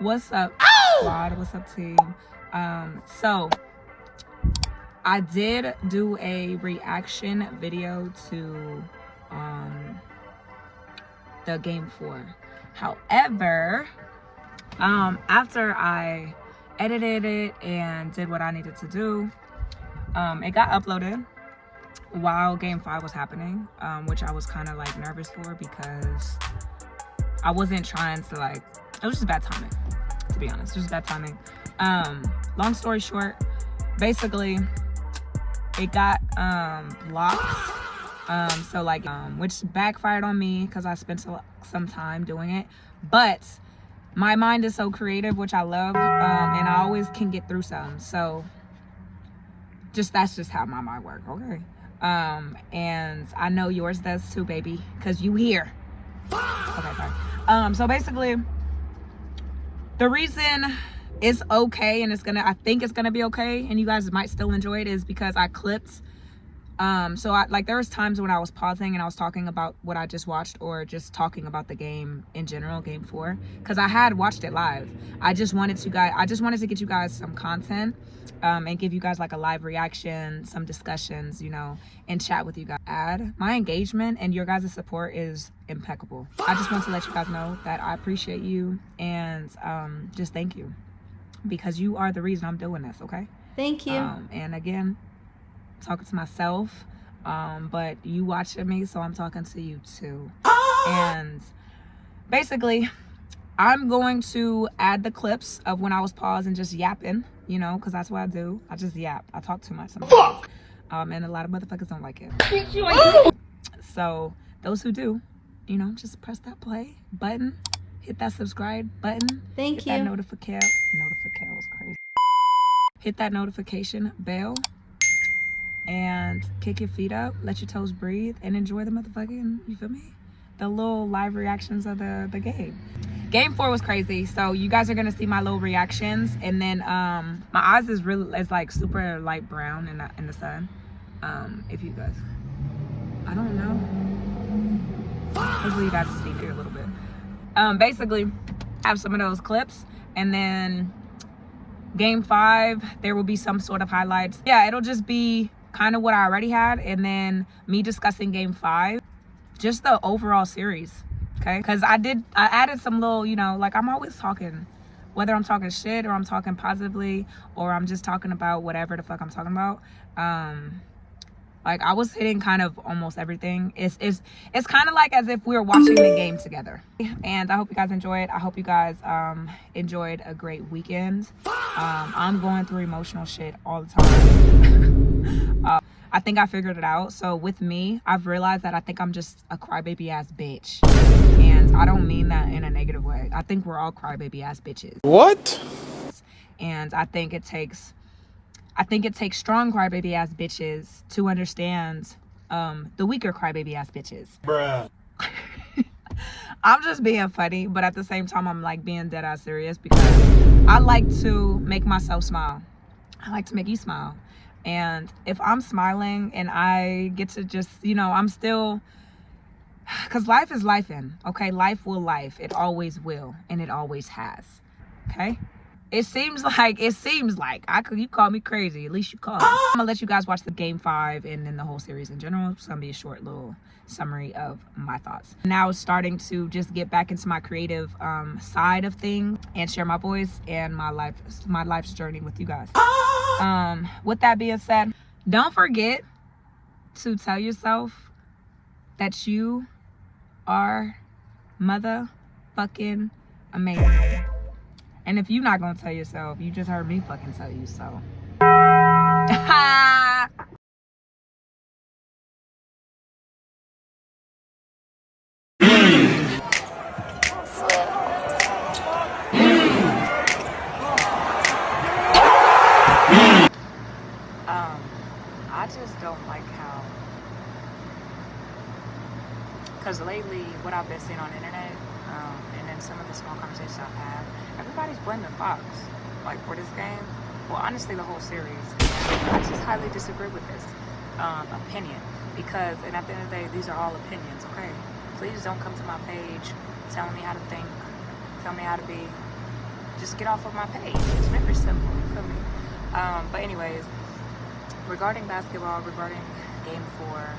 What's up, squad? What's up, team? So I did do a reaction video to the game 4. However, after I edited it and did what I needed to do, it got uploaded while game 5 was happening, which I was kind of like nervous for because I wasn't trying to like, it was just bad timing, to be honest. It was bad timing. Long story short, basically it got blocked, so like which backfired on me because I spent some time doing it, but my mind is so creative, which I love, and I always can get through some. So that's just how my mind works, okay? And I know yours does too, baby, because you here. Okay, sorry. So basically, the reason it's okay and I think it's gonna be okay and you guys might still enjoy it is because I clipped. So there was times when I was pausing and I was talking about what I just watched or just talking about the game in general, game 4, because I had watched it live. I just wanted to get you guys some content, and give you guys like a live reaction, some discussions, you know, and chat with you guys. My engagement and your guys' support is impeccable. I just want to let you guys know that I appreciate you and just thank you, because you are the reason I'm doing this, okay? Thank you. And again, talking to myself, but you watching me, so I'm talking to you too. And basically, I'm going to add the clips of when I was paused and just yapping, you know, because that's what I do. I just yap. I talk too much sometimes. And a lot of motherfuckers don't like it. So those who do, you know, just press that play button, hit that subscribe button. Thank you. That notification was crazy. Hit that notification bell and kick your feet up, let your toes breathe, and enjoy the motherfucking, you feel me? The little live reactions of the game. Game 4 was crazy, so you guys are gonna see my little reactions, and then my eyes is like super light brown in the sun. If you guys, I don't know. Hopefully you guys see here a little bit. Basically, I have some of those clips, and then game 5 there will be some sort of highlights. Yeah, it'll just be kind of what I already had, and then me discussing game 5, just the overall series. Okay, because I added some little, you know, like I'm always talking, whether I'm talking shit or I'm talking positively or I'm just talking about whatever the fuck I'm talking about. Like I was hitting kind of almost everything. It's kind of like as if we were watching the game together. And I hope you guys enjoy it. I hope you guys enjoyed a great weekend. I'm going through emotional shit all the time. I think I figured it out. So with me, I've realized that I think I'm just a crybaby ass bitch. And I don't mean that in a negative way. I think we're all crybaby ass bitches. What? And I think it takes strong crybaby ass bitches to understand the weaker crybaby ass bitches. Bruh. I'm just being funny, but at the same time I'm like being dead ass serious because I like to make myself smile. I like to make you smile. And if I'm smiling and I get to just, you know, I'm still, because life is lifing, okay? Life will life. It always will, and it always has, okay? It seems like, you call me crazy, at least you call me. I'm gonna let you guys watch the game 5 and then the whole series in general. It's gonna be a short little summary of my thoughts. Now it's starting to just get back into my creative side of things and share my voice and my life's journey with you guys. With that being said, don't forget to tell yourself that you are motherfucking amazing. And if you're not gonna tell yourself, you just heard me fucking tell you so. I just don't like how, because lately what I've been seeing on the internet, and then some of the small conversations I've had, everybody's blaming Fox, like for this game. Well, honestly, the whole series. I just highly disagree with this opinion, because, and at the end of the day, these are all opinions, okay? Please don't come to my page telling me how to think, tell me how to be. just get off of my page. It's very simple, you feel me? But anyways, regarding basketball, regarding game 4,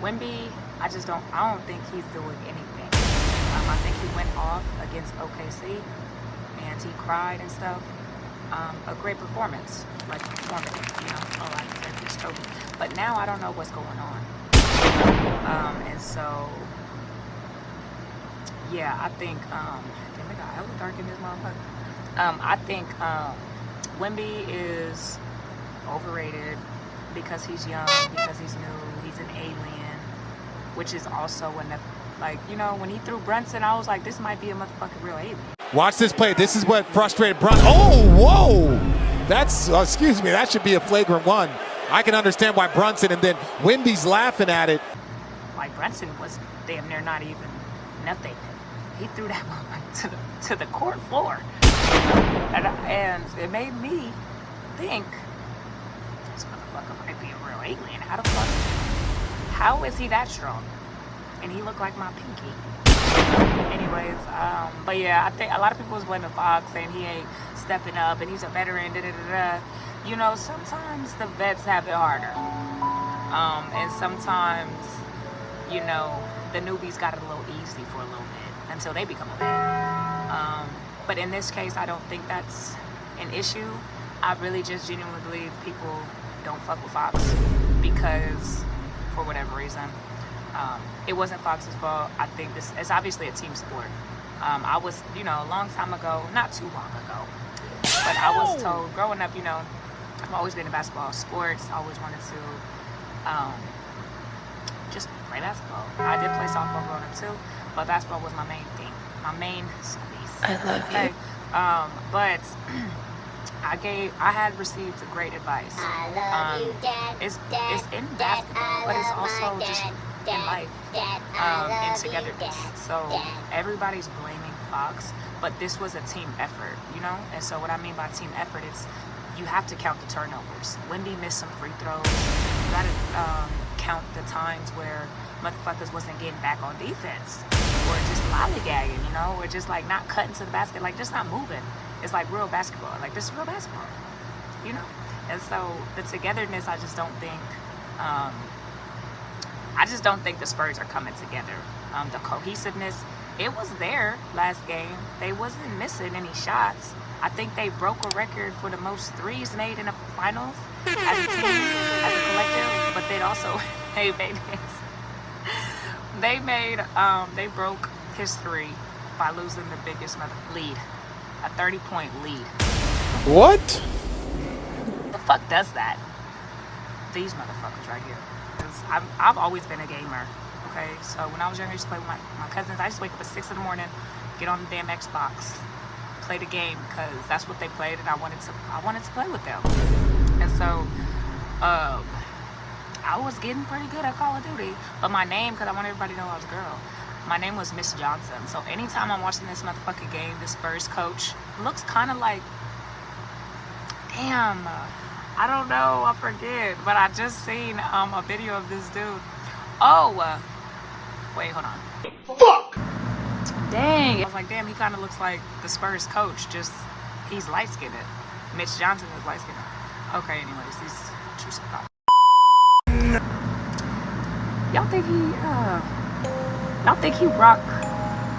Wemby, I don't think he's doing anything. I think he went off against OKC and he cried and stuff. A great performance, like performative, you know. Oh, I deserve this trophy. But now I don't know what's going on. And so, yeah, I think, damn, it got hella dark in this motherfucker. I think Wemby is overrated because he's young, because he's new, he's an alien, which is also when the, like, you know, when he threw Brunson, I was like, this might be a motherfucking real alien. Watch this play. This is what frustrated Brunson. Oh, whoa. That's, excuse me, that should be a flagrant 1. I can understand why Brunson, and then Wemby's laughing at it. Like, Brunson was damn near not even nothing. He threw that one to the court floor. And it made me think, this motherfucker might be a real alien. How is he that strong? And he looked like my pinky. Anyways, but yeah, I think a lot of people was blaming Fox, saying he ain't stepping up and he's a veteran, You know, sometimes the vets have it harder. And sometimes, you know, the newbies got it a little easy for a little bit until they become a vet. But in this case, I don't think that's an issue. I really just genuinely believe people don't fuck with Fox because, for whatever reason, it wasn't Fox's fault. I think it's obviously a team sport. I was, you know, a long time ago, not too long ago, but I was told growing up, you know, I've always been in basketball, sports. I always wanted to just play basketball. I did play softball growing up too, but basketball was my main thing, my main squeeze. I love you. But I had received great advice. I love you, Dad. It's in basketball, but it's also just in life, and togetherness. So everybody's blaming Fox, but this was a team effort, you know? And so what I mean by team effort is you have to count the turnovers. Wemby missed some free throws. You gotta count the times where motherfuckers wasn't getting back on defense, or just lollygagging, you know, or just like not cutting to the basket, like just not moving. It's like real basketball. Like, this is real basketball, you know? And so the togetherness, I just don't think the Spurs are coming together. The cohesiveness, it was there last game. They wasn't missing any shots. I think they broke a record for the most threes made in the finals as a team, as a collective. But they'd also, they broke history by losing the biggest lead, a 30-point lead. What? The fuck does that? These motherfuckers right here. I've always been a gamer, okay? So when I was younger, I used to play with my cousins. I used to wake up at 6 in the morning, get on the damn Xbox, play the game, because that's what they played, and I wanted to play with them. And so I was getting pretty good at Call of Duty, but my name, because I want everybody to know I was a girl, my name was Miss Johnson. So anytime I'm watching this motherfucking game, the Spurs coach looks kind of like, damn, I don't know, I forget, but I just seen a video of this dude. Wait, hold on. Fuck! Dang, I was like, damn, he kind of looks like the Spurs coach, just he's light-skinned. Mitch Johnson is light-skinned. Okay, anyways, these true stuff. Y'all think he rock,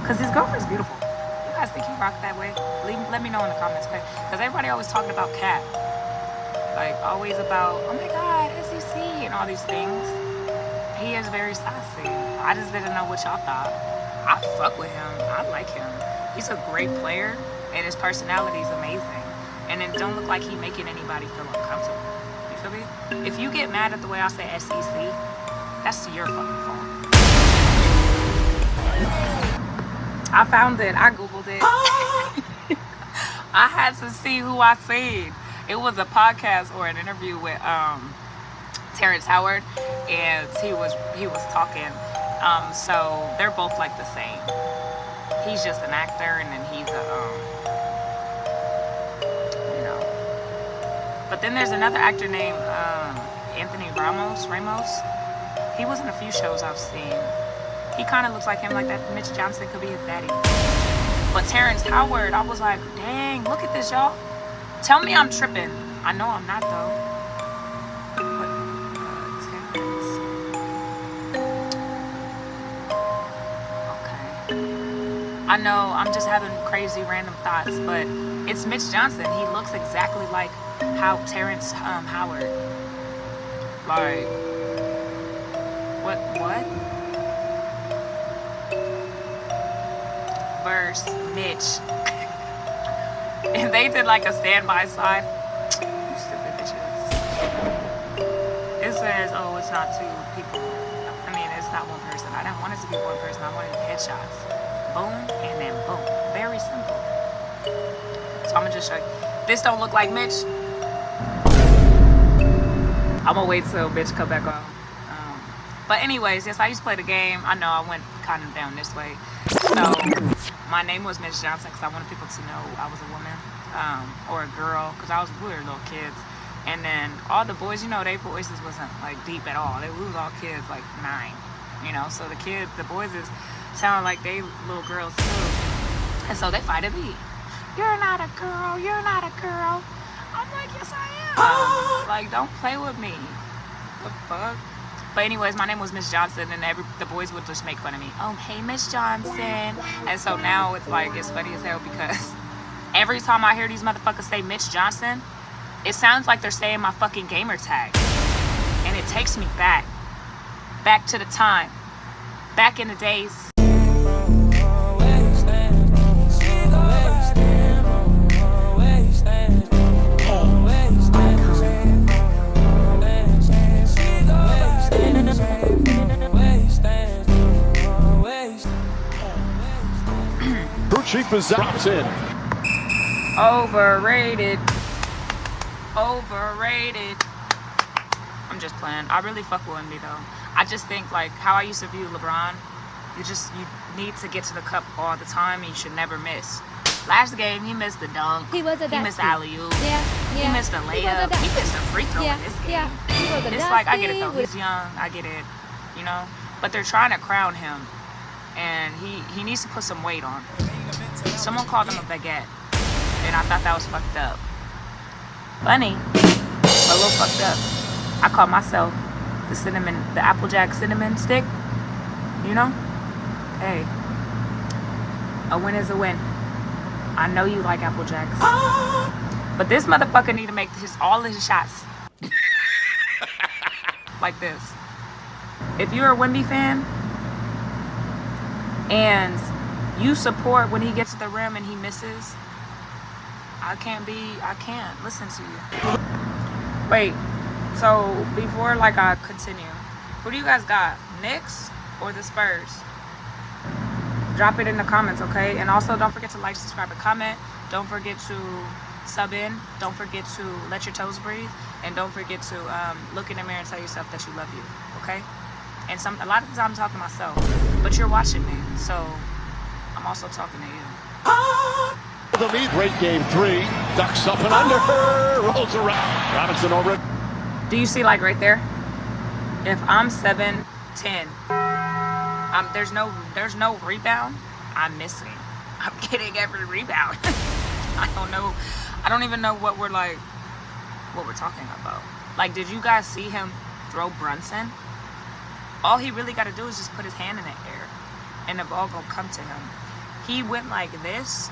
because his girlfriend's beautiful. You guys think he rock that way? Let me know in the comments, okay? Because everybody always talking about Cat. Like, always about, oh my God, SEC and all these things. He is very sassy. I just didn't know what y'all thought. I fuck with him. I like him. He's a great player, and his personality is amazing. And it don't look like he making anybody feel uncomfortable. You feel me? If you get mad at the way I say SEC, that's your fucking fault. I found it. I Googled it. I had to see who I seen. It was a podcast or an interview with Terrence Howard, and he was talking. So they're both like the same. He's just an actor, and then he's a you know. But then there's another actor named Anthony Ramos. He was in a few shows I've seen. He kind of looks like him, like that Mitch Johnson could be his daddy. But Terrence Howard, I was like, dang, look at this, y'all. Tell me I'm tripping. I know I'm not, though. But, Terrence. Okay. I know I'm just having crazy random thoughts, but it's Mitch Johnson. He looks exactly like how Terrence Howard. Like, what? Verse Mitch. And they did like a stand-by slide. You stupid bitches. It says, oh, it's not two people. I mean, it's not one person. I didn't want it to be one person. I wanted headshots. Boom, and then boom. Very simple. So I'm gonna just show you. This don't look like Mitch. I'm gonna wait till Mitch come back on. But anyways, yes, I used to play the game. I know I went kind of down this way. So my name was Miss Johnson because I wanted people to know I was a woman or a girl because we were little kids. And then all the boys, you know, their voices wasn't like deep at all. We was all kids like 9, you know. So the boys sounded like they little girls too. And so they fighted me. You're not a girl. You're not a girl. I'm like, yes, I am. Like, don't play with me. The fuck? But anyways, my name was Miss Johnson, and the boys would just make fun of me. Oh, hey, Miss Johnson. And so now it's like, it's funny as hell because every time I hear these motherfuckers say Mitch Johnson, it sounds like they're saying my fucking gamer tag. And it takes me back to the time, back in the days. Chief is drops in. Overrated. I'm just playing. I really fuck with Wemby though. I just think like how I used to view LeBron, you need to get to the cup all the time and you should never miss. Last game he missed the dunk. He missed the alley-oop. He missed the layup. He missed the free throw in this game. It's like I get it though. He's young. I get it. You know? But they're trying to crown him. And he needs to put some weight on. Someone called him a baguette, and I thought that was fucked up. Funny, but a little fucked up. I call myself the Applejack cinnamon stick. You know? Hey, a win is a win. I know you like Apple Jacks, but this motherfucker need to make all his shots like this. If you're a Wemby fan and you support when he gets to the rim and he misses, I can't listen to you. Wait, so before like I continue, who do you guys got? Knicks or the Spurs? Drop it in the comments, okay? And also don't forget to like, subscribe, and comment. Don't forget to sub in. Don't forget to let your toes breathe. And don't forget to look in the mirror and tell yourself that you love you, okay? And a lot of the time I'm talking to myself, but you're watching me, so I'm also talking to you. The lead, great game 3. Ducks up and under her, rolls around. Robinson over it. Do you see like right there? If I'm 7'10", there's no rebound, I'm missing. I'm getting every rebound. I don't even know what we're talking about. Like, did you guys see him throw Brunson? All he really got to do is just put his hand in the air and the ball gonna come to him. He went like this,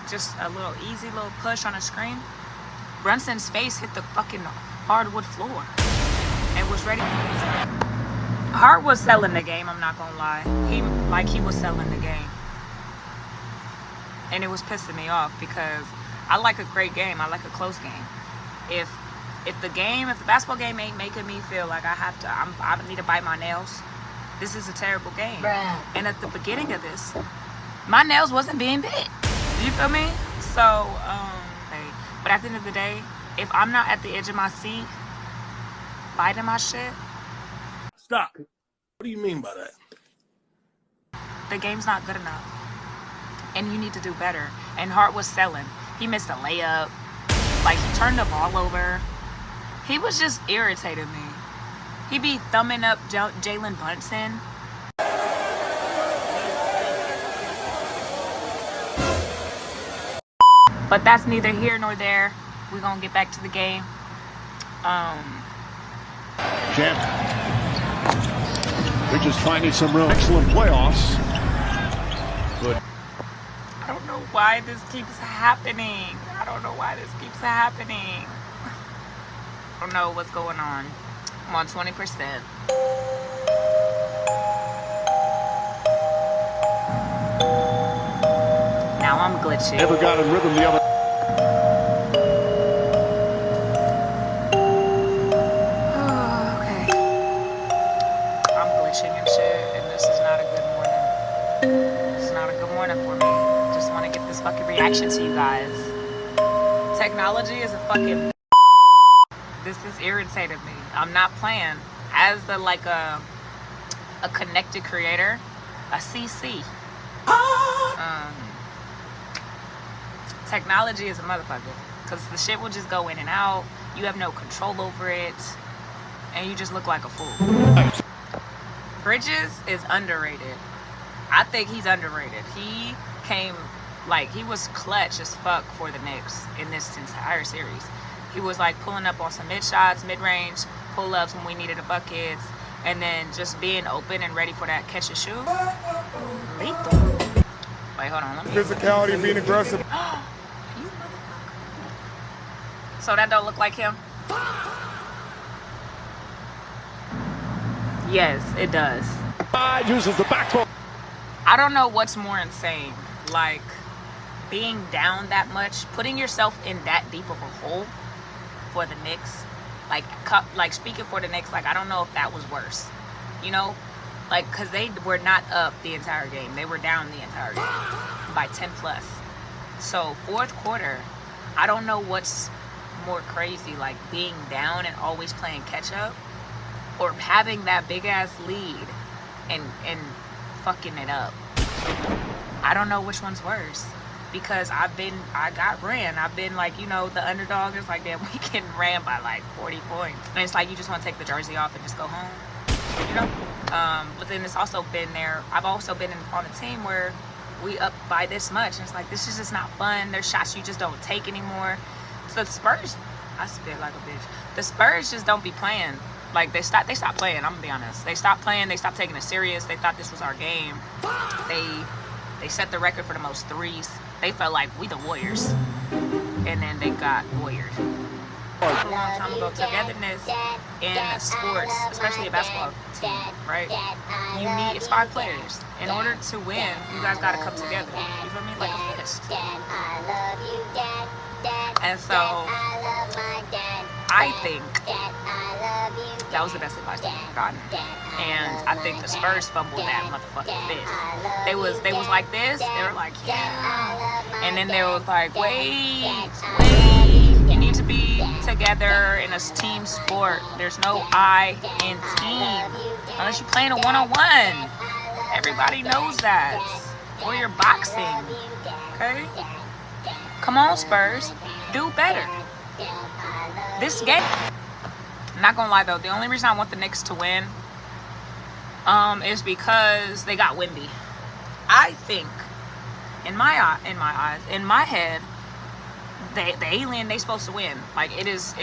just a little easy little push on a screen. Brunson's face hit the fucking hardwood floor and was ready. Hart was selling the game, I'm not gonna lie. He was selling the game. And it was pissing me off because I like a great game. I like a close game. If the basketball game ain't making me feel like I need to bite my nails, this is a terrible game. Bruh. And at the beginning of this, my nails wasn't being bit. You feel me? So, but at the end of the day, if I'm not at the edge of my seat, biting my shit. Stop. What do you mean by that? The game's not good enough. And you need to do better. And Hart was selling. He missed a layup. Like, he turned the ball over. He was just irritating me. He be thumbing up Jalen Brunson. But that's neither here nor there. We're gonna get back to the game. Champ. We're just finding some real excellent playoffs. Good. I don't know why this keeps happening. I don't know why this keeps happening. I don't know what's going on. I'm on 20%. Now I'm glitching. Never got in rhythm the other. Okay. I'm glitching and shit, and this is not a good morning. It's not a good morning for me. Just want to get this fucking reaction to you guys. Technology is a fucking. This has irritated me. I'm not playing. As a connected creator, a CC. Technology is a motherfucker, because the shit will just go in and out. You have no control over it, and you just look like a fool. Bridges is underrated. I think he's underrated. He came, he was clutch as fuck for the Knicks in this entire series. He was pulling up on some mid shots, mid-range pull-ups when we needed a buckets, and then just being open and ready for that catch and shoot. Lethal. Wait, hold on. Let me. Physicality, being aggressive. You motherfucker. So that don't look like him? Yes, it does. Uses the backbone. I don't know what's more insane. Being down that much, putting yourself in that deep of a hole for the Knicks. Speaking for the Knicks, I don't know if that was worse. You know? Because they were not up the entire game. They were down the entire game by 10 plus. So, fourth quarter, I don't know what's more crazy, being down and always playing catch up, or having that big ass lead and fucking it up. I don't know which one's worse, because I got ran. I've been the underdog is damn, we getting ran by 40 points. And it's you just want to take the jersey off and just go home, you know? But then it's also been there. I've also been on a team where we up by this much, and it's this is just not fun. There's shots you just don't take anymore. So the Spurs, I spit like a bitch. The Spurs just don't be playing. They stopped playing. I'm gonna be honest. They stopped playing. They stopped taking it serious. They thought this was our game. They set the record for the most threes. They felt like we the Warriors, and then they got warriored. A long time ago, togetherness in sports, especially a basketball team, right? It's 5 players. In order to win, you guys gotta come together. You feel me? Like a fist. And so, I think that was the best advice I've ever gotten. And I think the Spurs fumbled that motherfucking fist. They was like this. They were like, yeah. And then they was like, wait. You need to be together in a team sport. There's no I in team. Unless you're playing a one-on-one. Everybody knows that. Or you're boxing. Okay? Come on, Spurs. Do better. This game. Not gonna lie though, the only reason I want the Knicks to win is because they got Wemby. I think, in my head, the alien, they supposed to win. It is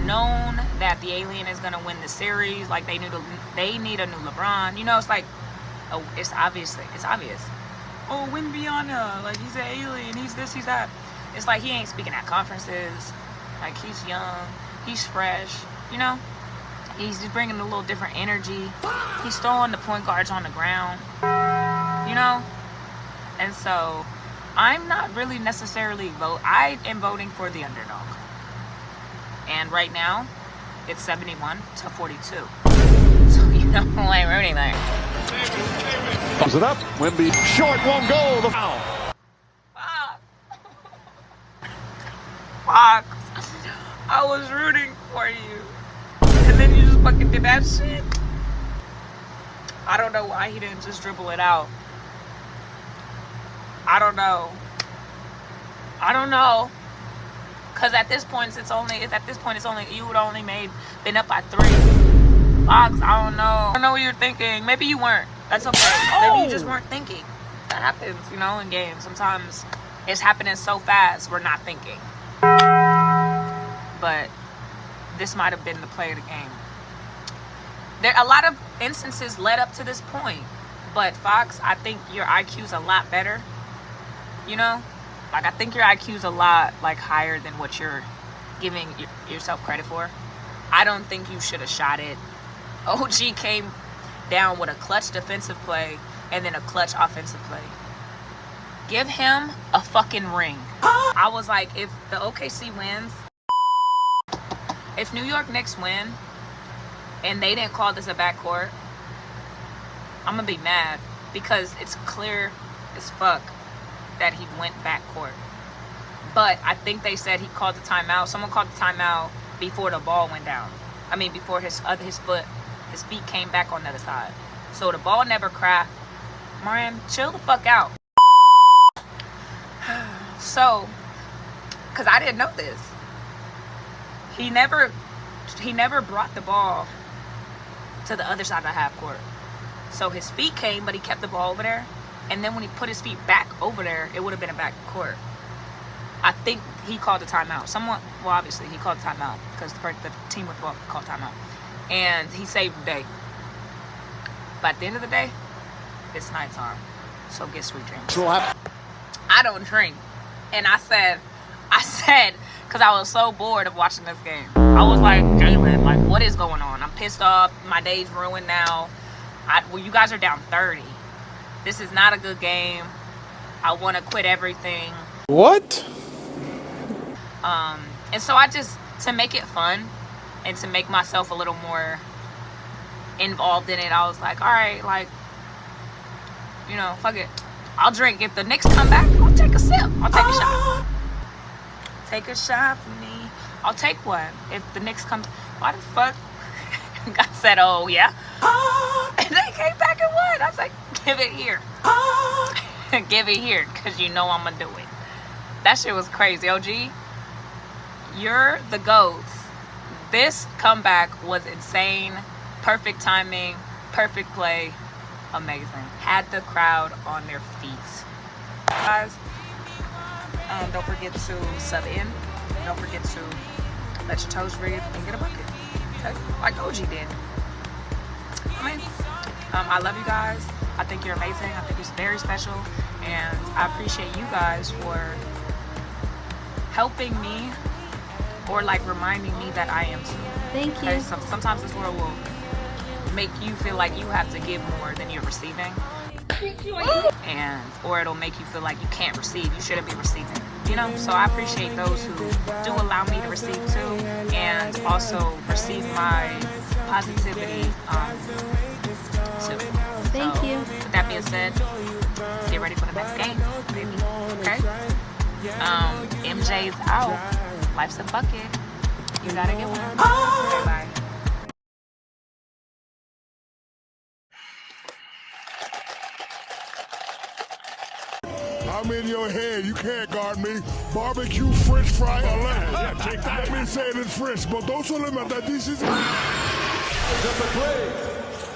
known that the alien is gonna win the series. They need a new LeBron. It's obvious. Oh, Wembyana, he's an alien. He's this, he's that. It's he ain't speaking at conferences. He's young. He's fresh, He's just bringing a little different energy. He's throwing the point guards on the ground, And so, I'm not really necessarily I am voting for the underdog. And right now, it's 71-42. So I ain't rooting there. Buzz it up. Wemby short, won't go. The foul. Fuck. I was rooting for you, and then you just fucking did that shit. I don't know why he didn't just dribble it out. I don't know. Cause at this point it's only you would only been up by 3. Fox, I don't know what you're thinking. Maybe you weren't. That's okay. Maybe you just weren't thinking. That happens, in games. Sometimes it's happening so fast, we're not thinking. But this might have been the play of the game. There a lot of instances led up to this point, but Fox, I think your IQ's a lot better. You know, like I think your IQ's a lot like higher than what you're giving yourself credit for. I don't think you should have shot it. OG came down with a clutch defensive play and then a clutch offensive play. Give him a fucking ring. I was like, if the OKC wins, if New York Knicks win and they didn't call this a backcourt, I'm gonna be mad because it's clear as fuck that he went backcourt. But I think they said he called the timeout. Someone called the timeout before the ball went down. I mean, before his feet came back on the other side. So the ball never cracked. Marian, chill the fuck out. So, cause I didn't know this. He never brought the ball to the other side of the half court. So his feet came, but he kept the ball over there. And then when he put his feet back over there, it would have been a back court. I think he called the timeout. Well, obviously he called the timeout because the team with the ball called timeout. And he saved the day. But at the end of the day, it's nighttime. So get sweet dreams. I don't drink. And I said, because I was so bored of watching this game. I was like, Jalen, like, what is going on? I'm pissed off. My day's ruined now. Well, you guys are down 30. This is not a good game. I want to quit everything. What? And so I just, to make it fun and to make myself a little more involved in it, I was like, all right, like, you know, fuck it. I'll drink. If the Knicks come back, I'll take a sip. I'll take a shot. Take a shot for me. I'll take one. If the Knicks come, why the fuck? God said, oh, yeah. And they came back and won. I was like, give it here. Give it here, because you know I'm going to do it. That shit was crazy. OG, you're the GOAT. This comeback was insane. Perfect timing. Perfect play. Amazing. Had the crowd on their feet. Guys, don't forget to sub in. Don't forget to let your toes breathe and get a bucket. Okay? Like OG did. I mean, I love you guys. I think you're amazing. I think it's very special. And I appreciate you guys for helping me or like reminding me that I am too. Thank you. Okay? So sometimes this world will make you feel like you have to give more than you're receiving. Or it'll make you feel like you can't receive. You shouldn't be receiving. You know? So I appreciate those who do allow me to receive too. And also receive my positivity too. Thank you. With that being said, let's get ready for the next game, baby. Okay? MJ's out. Life's a bucket. You gotta get one. Okay, bye. I'm in your head. You can't guard me. Barbecue French fry alert. Yeah, take that. Let me say it in French. But don't tell them that this is. Number 3.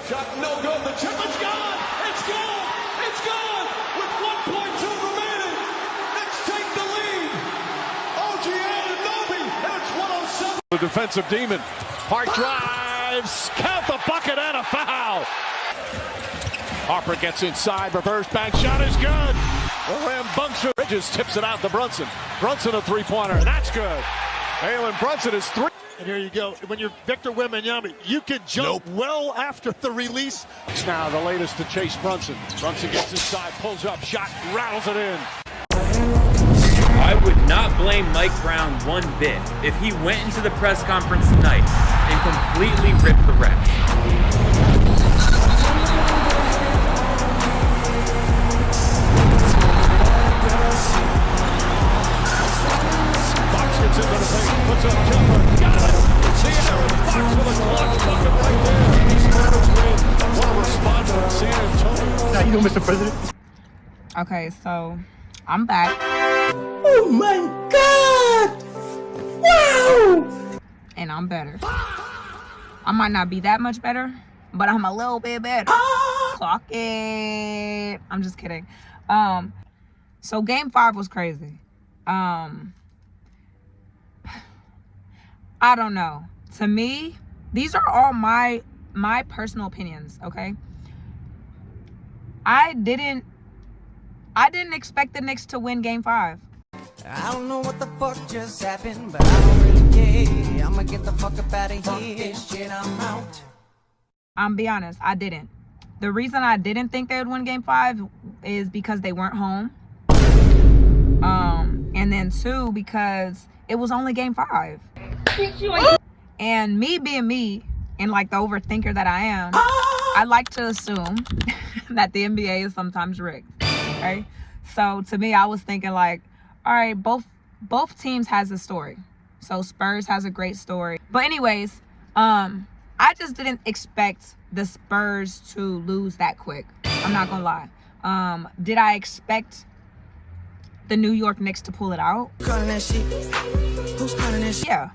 Shot no good. The chip is gone. It's gone. It's gone. With 1.2 remaining. Let's take the lead. OG Anunoby. And it's 107. The defensive demon. Park drives. Count the bucket and a foul. Harper gets inside. Reverse bank shot is good. The rambunctious Bridges tips it out to Brunson. Brunson a three-pointer. That's good. Jalen Brunson is 3. And here you go. When you're Victor Wembanyama, you can jump well after the release. It's now the latest to Chase Brunson. Brunson gets inside, pulls up, shot, rattles it in. I would not blame Mike Brown one bit if he went into the press conference tonight and completely ripped the refs. Fox gets into the paint, puts up jumper, got it. De'Aaron Fox with a clutch bucket right there. These Spurs win. What a response from San Antonio. How you doing, Mr. President? Okay, so I'm back. Oh my God! Wow! And I'm better. I might not be that much better, but I'm a little bit better. Clock it. I'm just kidding. So game 5 was crazy. I don't know. To me, these are all my personal opinions, okay? I didn't expect the Knicks to win game 5. I don't know what the fuck just happened, but I don't really care. I'ma get the fuck up out of here. This shit, I'm out. I'm be honest, I didn't. The reason I didn't think they would win game 5 is because they weren't home. And then 2, because it was only game 5. And me being me, and like the overthinker that I am, I like to assume that the NBA is sometimes rigged. Okay? So to me, I was thinking like, all right, both teams has a story. So Spurs has a great story. But anyways, I just didn't expect the Spurs to lose that quick. I'm not gonna lie. Did I expect the New York Knicks to pull it out? Calling that shit? Who's calling that shit? Yeah.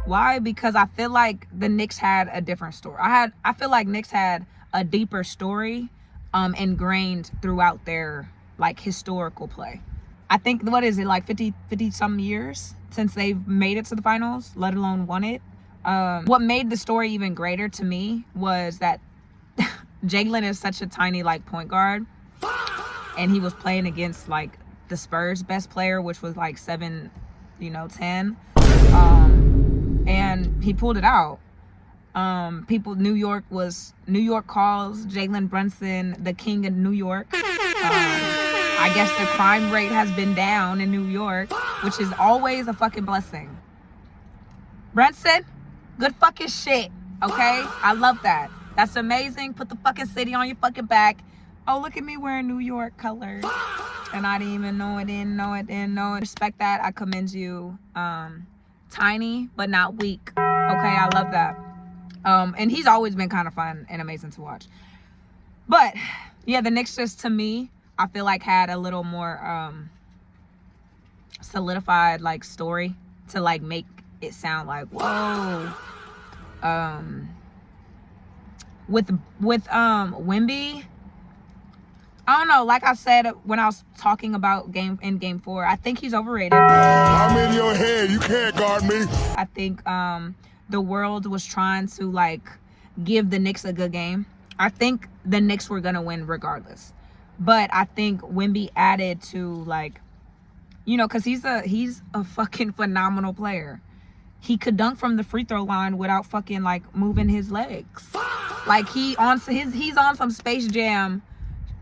Why? Because I feel like the Knicks had a different story. I feel like Knicks had a deeper story ingrained throughout their like historical play. I think, what is it, like 50 some years since they've made it to the finals, let alone won it. What made the story even greater to me was that Jalen is such a tiny like point guard, and he was playing against like the Spurs best player, which was like 7, 10, and he pulled it out. New York calls Jalen Brunson the king of New York. I guess the crime rate has been down in New York, which is always a fucking blessing. Brunson, good fucking shit, okay? I love that. That's amazing. Put the fucking city on your fucking back. Oh, look at me wearing New York colors. And I didn't even know it, didn't know it. Respect that. I commend you. Tiny, but not weak. Okay, I love that. And he's always been kind of fun and amazing to watch. But, yeah, the Knicks just, to me, I feel like had a little more solidified, like, story to, like, make it sound like, whoa. With Wemby, I don't know. Like I said when I was talking about game 4, I think he's overrated. I'm in your head. You can't guard me. I think the world was trying to like give the Knicks a good game. I think the Knicks were gonna win regardless, but I think Wemby added to like, because he's a fucking phenomenal player. He could dunk from the free throw line without fucking like moving his legs. Like he's on some Space Jam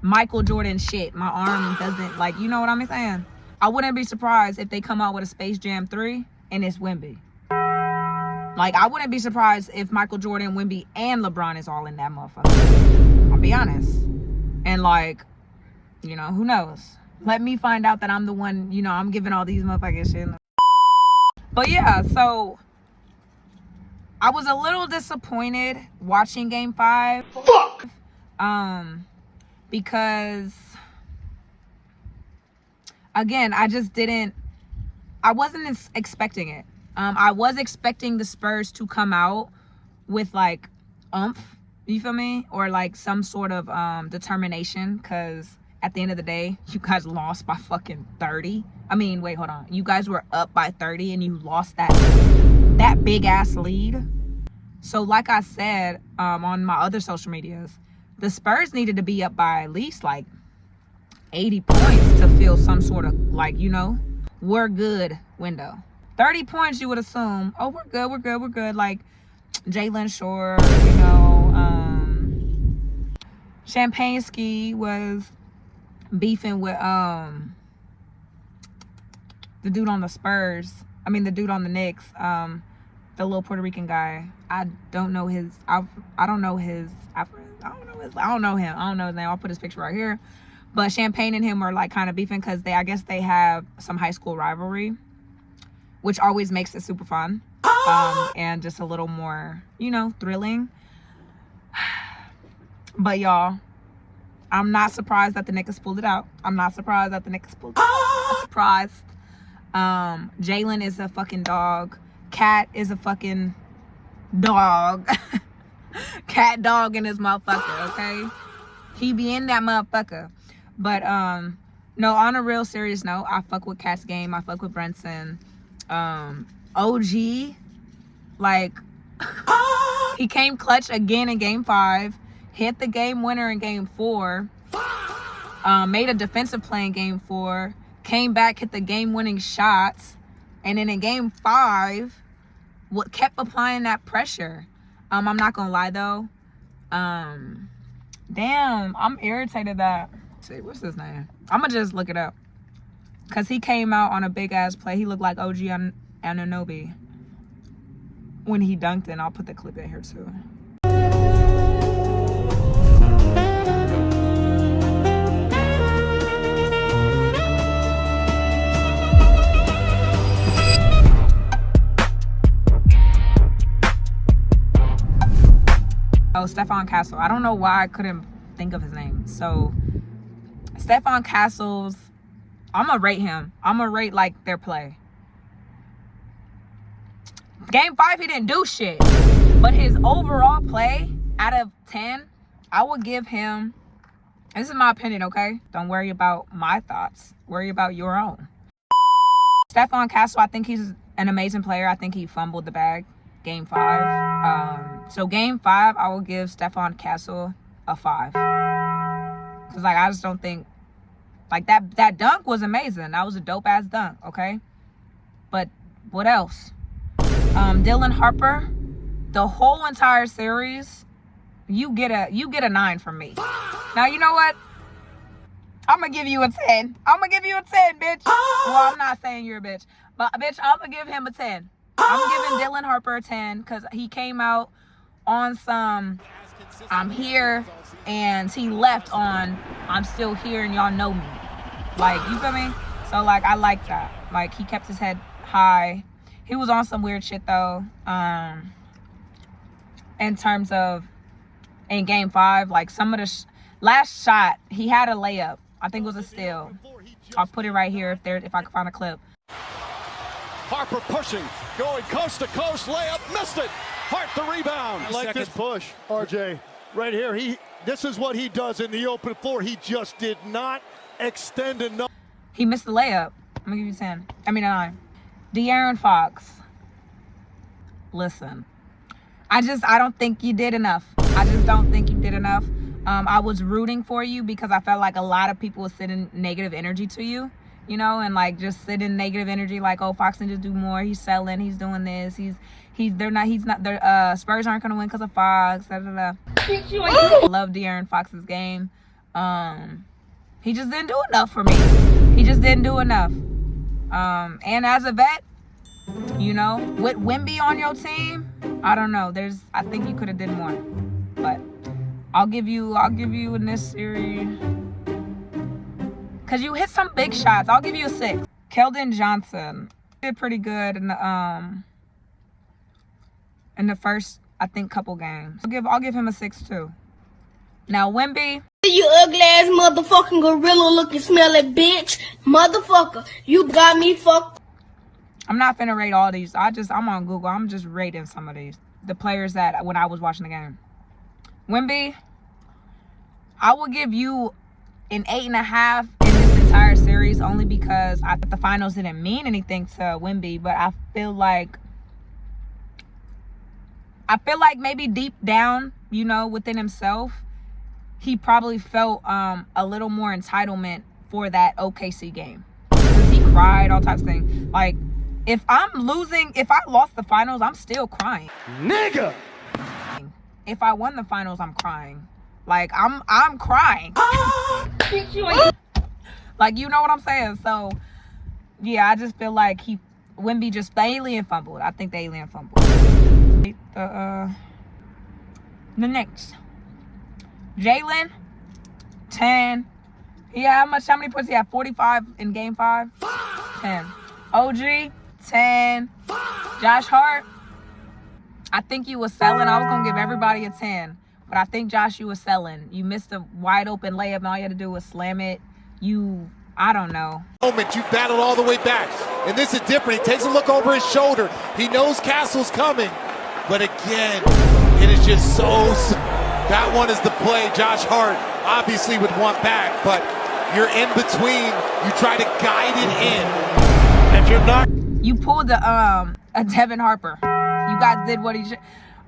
Michael Jordan shit. My arm doesn't, like, you know what I'm saying? I wouldn't be surprised if they come out with a Space Jam 3 and it's Wemby. Like, I wouldn't be surprised if Michael Jordan, Wemby, and LeBron is all in that motherfucker. I'll be honest. And like, who knows? Let me find out that I'm the one, I'm giving all these motherfuckers shit. But yeah, so I was a little disappointed watching game 5. Fuck! Because again, I wasn't expecting it. I was expecting the Spurs to come out with like oomph, you feel me? Or like some sort of determination, because at the end of the day, you guys lost by fucking 30. I mean, wait, hold on. You guys were up by 30 and you lost that big ass lead. So like I said on my other social medias, the Spurs needed to be up by at least like 80 points to feel some sort of like, we're good window. 30 points, you would assume, oh, we're good. Like Jalen Shore, Champagne Ski was beefing with the dude on the Spurs. I mean, the dude on the Knicks, the little Puerto Rican guy. I don't know his name. I don't know his name. I'll put his picture right here. But Champagne and him are like kind of beefing because I guess they have some high school rivalry, which always makes it super fun. And just a little more, thrilling. But y'all, I'm not surprised that the Knicks pulled it out. I'm surprised. Jalen is a fucking dog. Cat is a fucking dog. Cat dog in this motherfucker, okay? He be in that motherfucker. But No, on a real serious note, I fuck with Cat's game. I fuck with Brunson. OG, like, he came clutch again in game 5, hit the game winner in game 4, made a defensive play in game 4, came back, hit the game winning shots, and then in game 5, what kept applying that pressure. I'm not gonna lie though. Damn, I'm irritated that. Let's see, what's his name? I'm gonna just look it up. Cause he came out on a big ass play. He looked like OG Anunoby when he dunked it. I'll put the clip in here too. Oh, Stephon Castle. I don't know why I couldn't think of his name. So, Stephon Castle's, I'm going to rate him. I'm going to rate, like, their play. Game 5, he didn't do shit. But his overall play, out of 10, I would give him, this is my opinion, okay? Don't worry about my thoughts. Worry about your own. Stephon Castle, I think he's an amazing player. I think he fumbled the bag. Game 5. So game 5, I will give Stephon Castle a 5. Cause like I just don't think like that dunk was amazing. That was a dope ass dunk, okay? But what else? Dylan Harper, the whole entire series, you get a 9 from me. Now you know what? I'm gonna give you a 10. I'm gonna give you a 10, bitch. Well, I'm not saying you're a bitch, but bitch, I'm gonna give him a 10. I'm giving Dylan Harper a 10 because he came out on some I'm here and he left on I'm still here and y'all know me. Like, you feel me? So like I like that. Like he kept his head high. He was on some weird shit though. In terms of in game 5, like some of the last shot, he had a layup. I think it was a steal. I'll put it right here if I can find a clip. Harper pushing, going coast to coast, layup, missed it. Hart the rebound. I like this push, RJ. Right here, this is what he does in the open floor. He just did not extend enough. He missed the layup. I'm gonna give you 10. I mean 9. De'Aaron Fox. Listen, I don't think you did enough. I just don't think you did enough. I was rooting for you because I felt like a lot of people were sending negative energy to you. You know, and like just sit in negative energy, like, oh, Fox can just do more. He's selling. He's doing this. Spurs aren't gonna win because of Fox. Da, da, da. I love De'Aaron Fox's game. He just didn't do enough for me. He just didn't do enough. And as a vet, you know, with Wemby on your team, I don't know. I think you could have did more. But I'll give you in this series. Cause you hit some big shots. I'll give you a 6. Keldon Johnson did pretty good in the first, I think, couple games. I'll give him a 6 too. Now Wemby, You ugly ass motherfucking gorilla looking smelly bitch. Motherfucker, you got me fucked. I'm not finna rate all these. I'm on Google. I'm just rating some of these. The players that when I was watching the game. Wemby, I will give you an 8.5 in this entire series only because I thought the finals didn't mean anything to Wemby, but I feel like maybe deep down, you know, within himself, he probably felt a little more entitlement for that OKC game. Because he cried, all types of things. Like, if I lost the finals, I'm still crying. Nigga! If I won the finals, I'm crying. Like, I'm crying. Like, you know what I'm saying? So, yeah, I just feel like Wemby just, the alien fumbled. I think the alien fumbled. The Knicks. Jalen, 10. Yeah, how many points he had? 45 in game 5? 10. OG, 10. Josh Hart, I think you was selling. I was going to give everybody a 10. But I think, Josh, you was selling. You missed a wide open layup, and all you had to do was slam it. I don't know. Moment, you battled all the way back. And this is different. He takes a look over his shoulder. He knows Castle's coming. But again, it is just so... That one is the play Josh Hart obviously would want back. But you're in between. You try to guide it in. If you're not, you pulled a Devin Harper. You guys did what he should.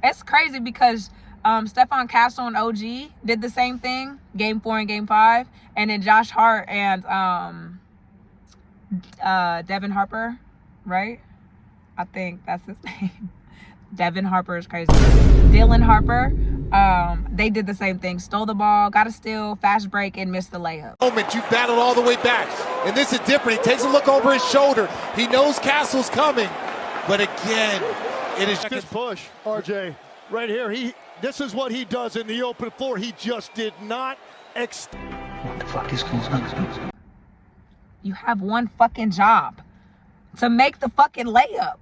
It's crazy because Stephon Castle and OG did the same thing, game 4 and game 5, and then Josh Hart and Devin Harper, right? I think that's his name. Devin Harper is crazy. Dylan Harper, they did the same thing. Stole the ball, got a steal, fast break, and missed the layup. Moment, you battled all the way back. And this is different. He takes a look over his shoulder. He knows Castle's coming. But again, it is this push, RJ, right here. This is what he does in the open floor. He just did not What the fuck is going on? You have one fucking job. To make the fucking layup.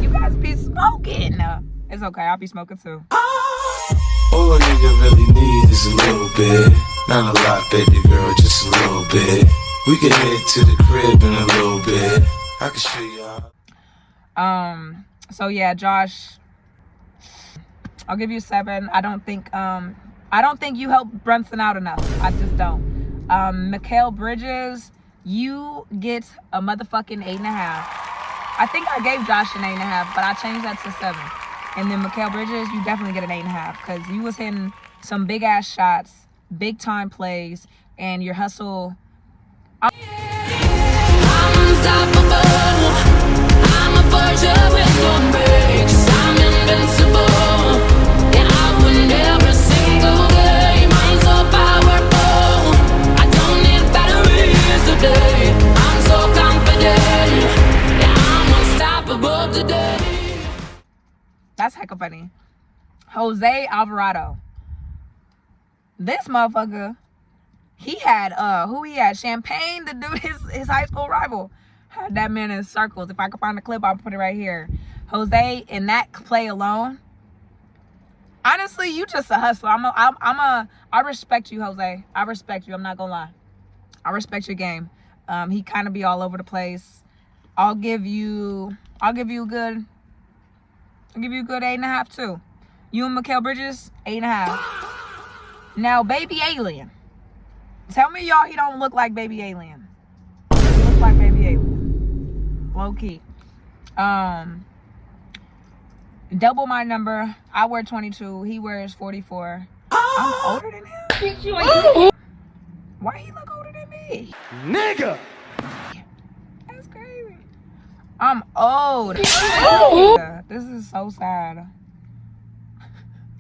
You guys be smoking. It's okay, I'll be smoking too. All a nigga really need is a little bit. Not a lot, baby girl, just a little bit. We can head to the crib in a little bit. I can show you how. So yeah, Josh, I'll give you 7. I don't think you helped Brunson out enough. I just don't. Mikal Bridges, you get a motherfucking 8.5. I think I gave Josh an 8.5, but I changed that to 7. And then Mikal Bridges, you definitely get an 8.5 because you was hitting some big ass shots, big time plays, and your hustle. I'm unstoppable. I'm a virgin with no breaks. I'm invincible. Yeah, I win every single game. I'm so powerful. I don't need batteries today. I'm so confident. Yeah, I'm unstoppable today. That's hecka funny. Jose Alvarado. This motherfucker, he had Champagne, the dude, his high school rival. Had that man in circles. If I could find the clip, I'll put it right here. Jose, in that play alone, honestly, you just a hustler. I respect you, Jose. I respect you. I'm not gonna lie. I respect your game. He kind of be all over the place. I'll give you a good 8.5 too. You and Mikal Bridges, 8.5. Now, Baby Alien. Tell me y'all he don't look like Baby Alien. He looks like Baby Alien. Low key. Double my number. I wear 22. He wears 44. I'm older than him. Why he look older than me? nigga. That's crazy. I'm old. This is so sad.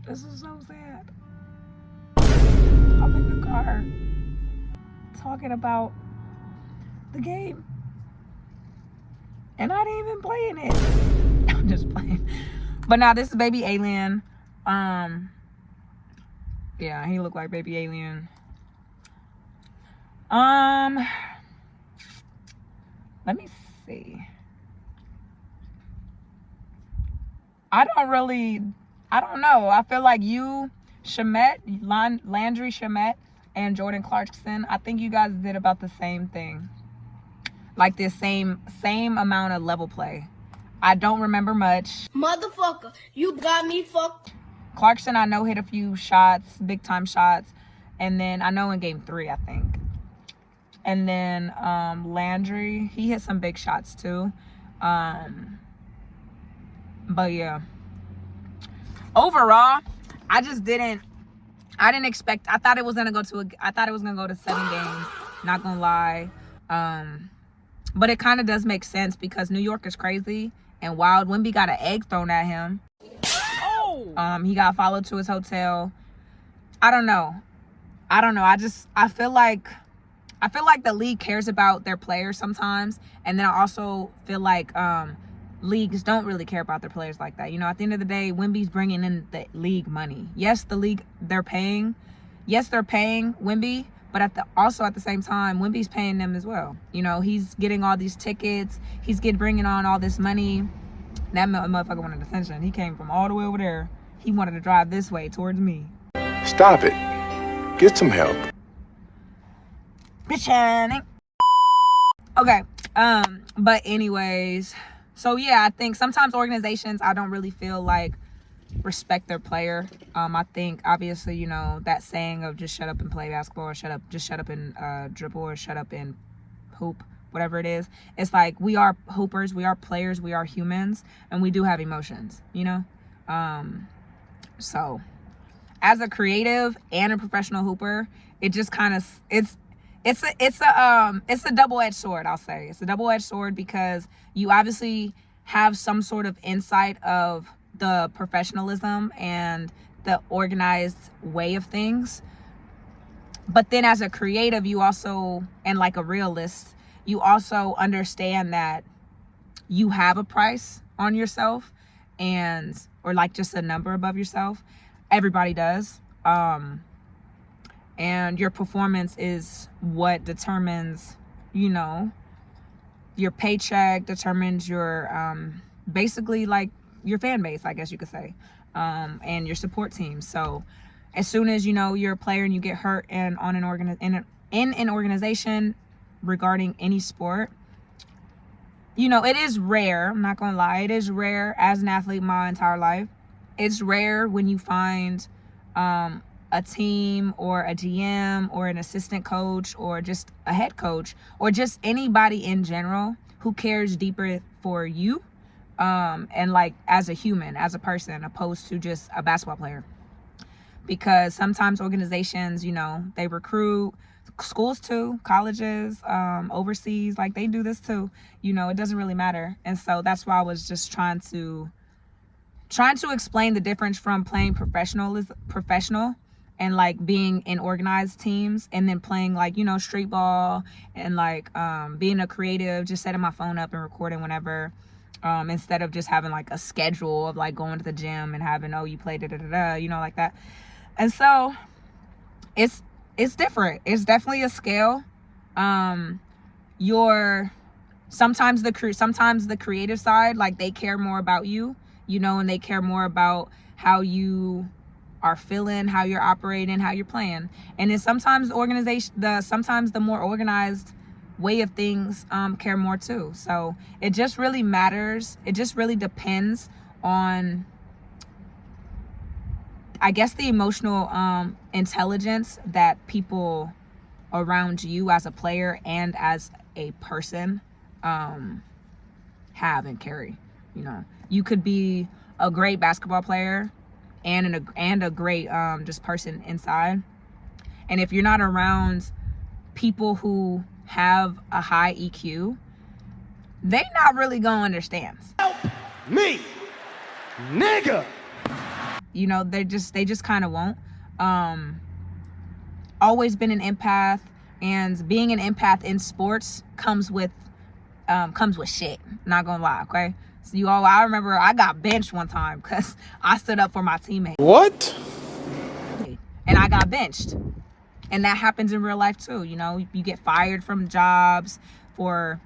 This is so sad. I'm in the car talking about the game. And I didn't even playing it. I'm just playing. But now this is Baby Alien. Yeah, he looked like Baby Alien. Let me see. I don't know. I feel like you, Landry Shamet, and Jordan Clarkson, I think you guys did about the same thing. Like this same amount of level play. I don't remember much. Motherfucker, you got me fucked. Clarkson, I know, hit a few shots, big time shots. And then I know in game 3, I think. And then Landry, he hit some big shots too. But yeah. Overall, I didn't expect, I thought it was gonna go to 7 games, not gonna lie. But it kind of does make sense because New York is crazy and wild. Wemby got an egg thrown at him. He got followed to his hotel. I don't know. I feel like the league cares about their players sometimes, and then I also feel like leagues don't really care about their players like that. You know, at the end of the day, Wemby's bringing in the league money. Yes, the league, they're paying Wemby, but also at the same time, Wemby's paying them as well. You know, he's getting all these tickets. He's bringing on all this money. That motherfucker wanted attention. He came from all the way over there. He wanted to drive this way towards me. Stop it. Get some help. Bitch. Okay. But anyways, so yeah, I think sometimes organizations, I don't really feel like respect their player. I think obviously, you know, that saying of just shut up and play basketball, or just shut up and dribble, or shut up and hoop, whatever it is. It's like, we are hoopers, we are players, we are humans, and we do have emotions, you know? So as a creative and a professional hooper, it just kind of, it's a double-edged sword, I'll say. It's a double-edged sword because you obviously have some sort of insight of the professionalism and the organized way of things. But then as a creative, you also, and like a realist, you also understand that you have a price on yourself, or like just a number above yourself. Everybody does. And your performance is what determines, you know, your paycheck, determines your, basically like your fan base, I guess you could say, and your support team. So as soon as, you know, you're a player and you get hurt and on in an organization regarding any sport, you know, it is rare. I'm not gonna lie, it is rare as an athlete my entire life. It's rare when you find a team or a GM or an assistant coach or just a head coach or just anybody in general who cares deeper for you, and like as a human, as a person, opposed to just a basketball player. Because sometimes organizations, you know, they recruit, schools too, colleges, overseas, like they do this too, you know, it doesn't really matter. And so that's why I was just trying to explain the difference from playing professional and like being in organized teams, and then playing like, you know, street ball, and like being a creative, just setting my phone up and recording whenever, instead of just having like a schedule of like going to the gym and having, oh, you play you know, like that. And so it's different. It's definitely a scale. Sometimes the creative side, like they care more about you, you know, and they care more about how you are feeling, how you're operating, how you're playing. And then sometimes the more organized way of things care more too. So it just really matters. It just really depends on, I guess, the emotional intelligence that people around you as a player and as a person have and carry. You know, you could be a great basketball player and a great just person inside, and if you're not around people who have a high EQ, they not really gonna understand. Help me, nigga. You know, they just kind of won't. Always been an empath, and being an empath in sports comes with shit. Not gonna lie, okay? So I remember I got benched one time because I stood up for my teammate. What? And I got benched. And that happens in real life too. You know, you get fired from jobs for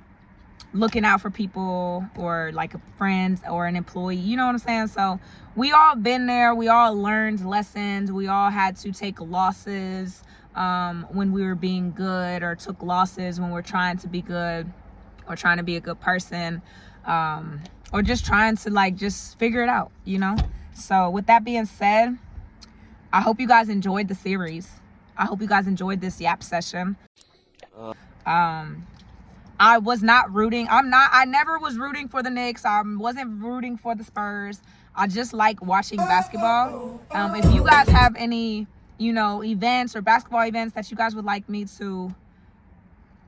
looking out for people, or like a friend or an employee, you know what I'm saying? So we all been there. We all learned lessons. We all had to take losses when we were being good, or took losses when we're trying to be good, or trying to be a good person, or just trying to like just figure it out, you know? So with that being said, I hope you guys enjoyed the series. I hope you guys enjoyed this yap session. I was not rooting. I never was rooting for the Knicks. I wasn't rooting for the Spurs. I just like watching basketball. If you guys have any, you know, events or basketball events that you guys would like me to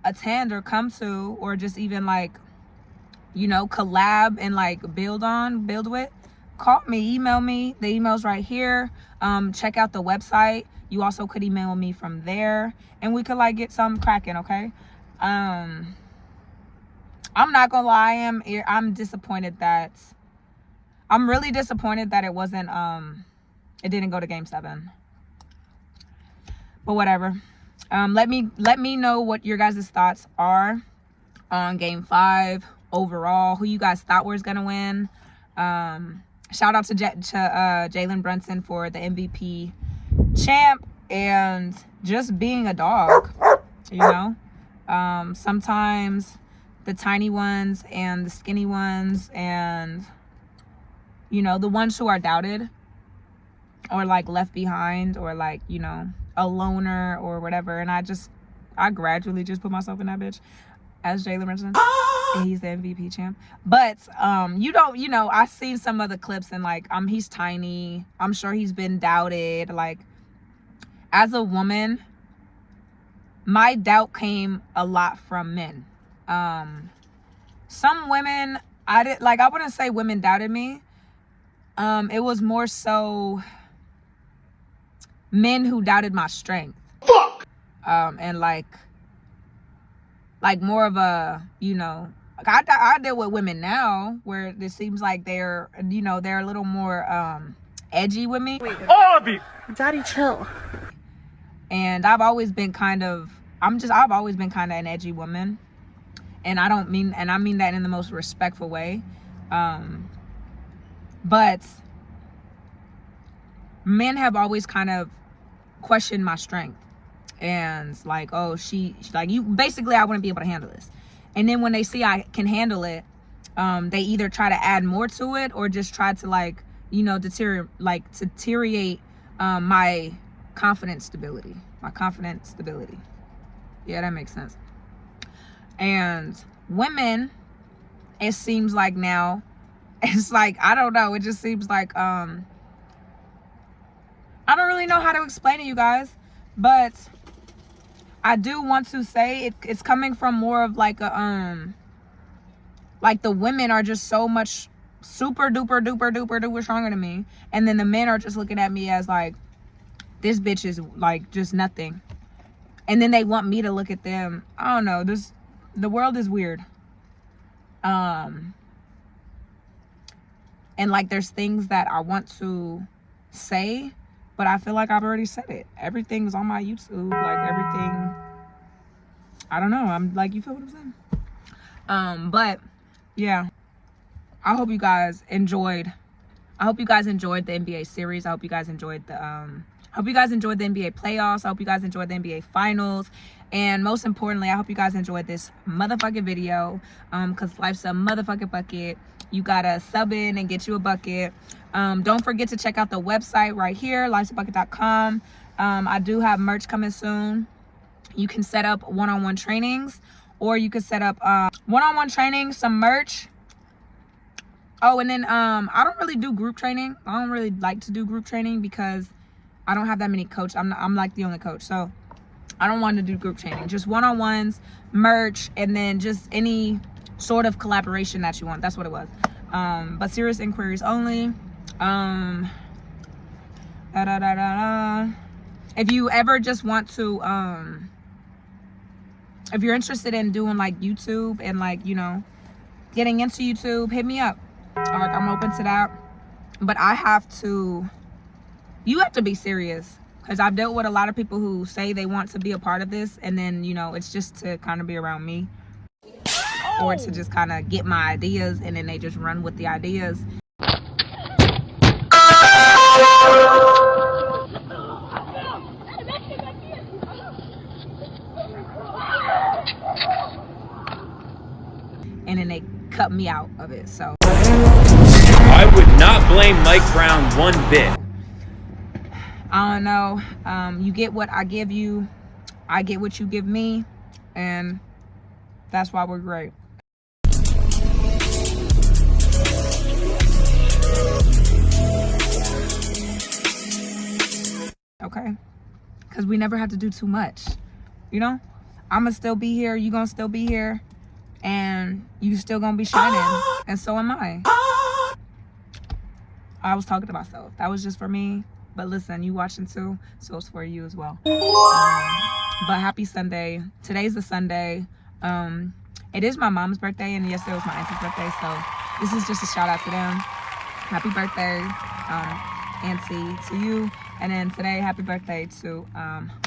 attend or come to, or just even like, you know, collab and like build with, call me, email me. The email's right here. Check out the website. You also could email me from there, and we could like get something cracking, okay? I'm not gonna lie, I'm disappointed I'm really disappointed that it wasn't it didn't go to game 7. But whatever. Let me know what your guys' thoughts are on game 5 overall, who you guys thought was gonna win. Shout out to Jalen Brunson for the MVP champ and just being a dog, you know? Sometimes the tiny ones and the skinny ones and, you know, the ones who are doubted, or like left behind, or like, you know, a loner or whatever. And I gradually just put myself in that bitch, as Jalen mentioned. And he's the MVP champ. But you know, I've seen some of the clips, and like he's tiny. I'm sure he's been doubted. Like, as a woman, my doubt came a lot from men. Some women, I wouldn't say women doubted me. It was more so men who doubted my strength. Fuck. And like more of a, you know, I deal with women now where it seems like they're, you know, they're a little more edgy with me. All of you. Daddy, chill. And I've always been kind of an edgy woman. And I mean that in the most respectful way. But men have always kind of questioned my strength. And like, oh, she like, you basically, I wouldn't be able to handle this. And then when they see I can handle it, they either try to add more to it, or just try to, like, you know, deteriorate my confidence stability. Yeah, that makes sense. And women, it seems like now, it's like, I don't know, it just seems like I don't really know how to explain it, you guys, but I do want to say it's coming from more of like a like the women are just so much super duper stronger than me, and then the men are just looking at me as like, this bitch is like just nothing, and then they want me to look at them. I don't know, the world is weird. And like, there's things that I want to say, but I feel like I've already said it. Everything's on my YouTube, like everything. I don't know. I'm like, you feel what I'm saying? But yeah, I hope you guys enjoyed the NBA series. I hope you guys enjoyed the NBA playoffs. I hope you guys enjoyed the NBA finals. And most importantly, I hope you guys enjoyed this motherfucking video. Cause life's a motherfucking bucket. You gotta sub in and get you a bucket. Don't forget to check out the website right here, lifesabucket.com. I do have merch coming soon. You can set up one-on-one trainings, or you could set up one-on-one training, some merch. Oh, and then I don't really do group training. I don't really like to do group training because I don't have that many coaches. I'm like the only coach, so I don't want to do group training. Just one-on-ones, merch, and then just any sort of collaboration that you want. That's what it was. But serious inquiries only. If you ever just want to if you're interested in doing like YouTube and like, you know, getting into YouTube, hit me up. I'm open to that. But you have to be serious, because I've dealt with a lot of people who say they want to be a part of this, and then, you know, it's just to kind of be around me, or to just kind of get my ideas, and then they just run with the ideas. And then they cut me out of it. So I would not blame Mike Brown one bit. I don't know. You get what I give you, I get what you give me, and that's why we're great. Okay, because we never have to do too much, you know. I'm gonna still be here, you gonna still be here, and you still gonna be shining, and so am I. I was talking to myself. That was just for me, but listen, you watching too, so it's for you as well. But happy Sunday. Today's the Sunday. It is my mom's birthday, and yesterday was my auntie's birthday, so this is just a shout out to them. Happy birthday, auntie, to you. And then today, happy birthday to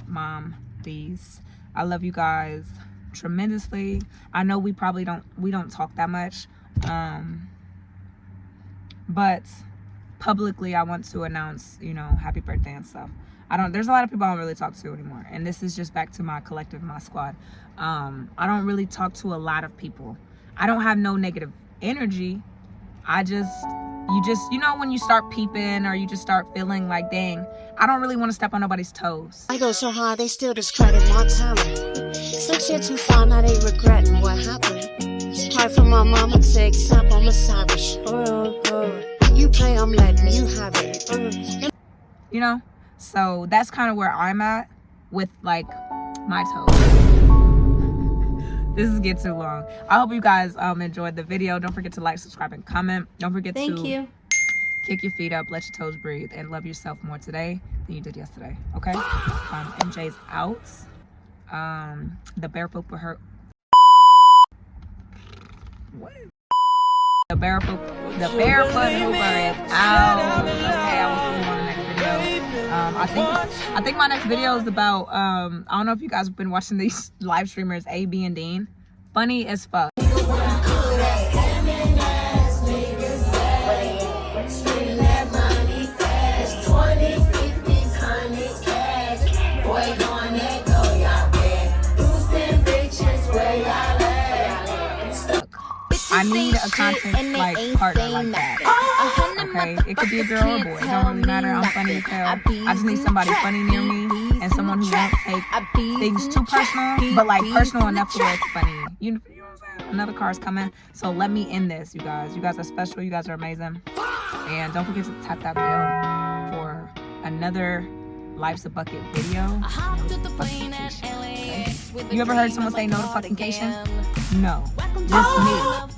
Mom D's. I love you guys tremendously. I know we probably don't talk that much, but publicly I want to announce, you know, happy birthday and stuff. There's a lot of people I don't really talk to anymore, and this is just back to my collective, my squad. I don't really talk to a lot of people. I don't have no negative energy. I just you just, you know, when you start peeping or you just start feeling like, dang, I don't really want to step on nobody's toes. I go so hard, they still discredit my talent. Such shit too far, now they regretting what happened. Hard for my mama to accept, I'm a savage. You play, I'm letting you have it. You know? So that's kind of where I'm at with like my toes. This is getting too long. I hope you guys enjoyed the video. Don't forget to like, subscribe, and comment. Don't forget to kick your feet up, let your toes breathe, and love yourself more today than you did yesterday. Okay? MJ's out. The barefoot for her. What? The barefoot hooper is out. Okay, I will see you on the next video. I think my next video is about I don't know if you guys have been watching these live streamers AB and Dean. Funny as fuck. I need a content like partner like that. Okay, it could be a girl or a boy. It don't really matter. I'm funny as hell. I just need somebody funny near me and someone who won't take things too personal, but like personal enough to where it's funny. You know what I'm saying? Another car's coming, so let me end this, you guys. You guys are special. You guys are amazing, and don't forget to tap that bell for another Life's a Bucket video. Okay? You ever heard someone say no to fucking cation? No, just me.